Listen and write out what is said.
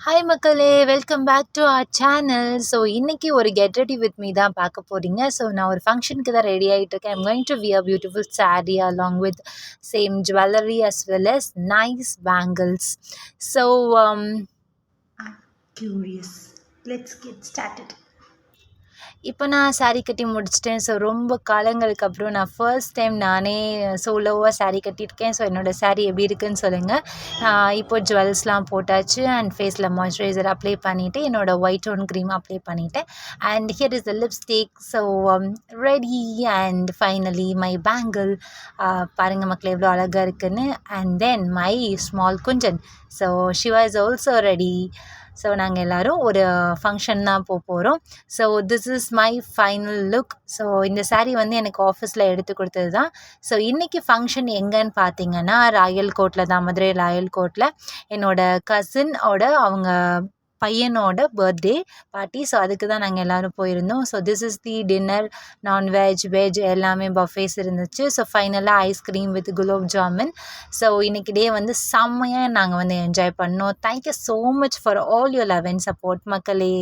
Hi மக்களே! Welcome back to our channel. So இன்னைக்கு ஒரு கெட் ரெடி வித் மீ தான் பார்க்க போறீங்க. ஸோ நான் ஒரு ஃபங்ஷனுக்கு தான் ரெடி ஆயிட்டுருக்கேன். I'm going to wear beautiful sari along with same jewellery as well as nice bangles. So I'm curious. Let's get started. இப்போ நான் சாரீ கட்டி முடிச்சிட்டேன். ஸோ ரொம்ப காலங்களுக்கு அப்புறம் நான் ஃபர்ஸ்ட் டைம் நானே சோலோவாக சாரீ கட்டியிருக்கேன். ஸோ என்னோடய சாரீ எப்படி இருக்குன்னு சொல்லுங்கள். இப்போ ஜுவல்ஸ்லாம் போட்டாச்சு அண்ட் ஃபேஸில் மாய்ஸ்சரைசர் அப்ளை பண்ணிவிட்டு என்னோடய ஒயிட் டோன் க்ரீம் அப்ளை பண்ணிவிட்டேன். And here is the lipstick. So ready and finally my bangle. பாருங்கள் மக்களே எவ்வளோ அழகாக இருக்குன்னு. And then my small Gunjan. So Shiva is also ready. So நாங்கள் எல்லோரும் ஒரு ஃபங்க்ஷன் தான் போகிறோம். So this is my final look. So இந்த சாரீ வந்து எனக்கு ஆஃபீஸில் எடுத்து கொடுத்தது தான். ஸோ இன்றைக்கி ஃபங்க்ஷன் எங்கேன்னு பார்த்தீங்கன்னா ராயல் கோர்ட்டில் தான், மதுரை ராயல் கோர்ட்டில் என்னோடய கசினோட அவங்க பையனோட பர்த்டே பார்ட்டி. ஸோ அதுக்கு தான் நாங்கள் எல்லோரும் போயிருந்தோம். So this is the dinner. Non veg veg எல்லாமே பஃபேஸ் இருந்துச்சு. ஸோ ஃபைனலாக ice cream with gulab jamun. So இன்றைக்கி டே வந்து செம்மையாக நாங்கள் வந்து என்ஜாய் பண்ணோம். Thank you so much for all your love and support மக்களே.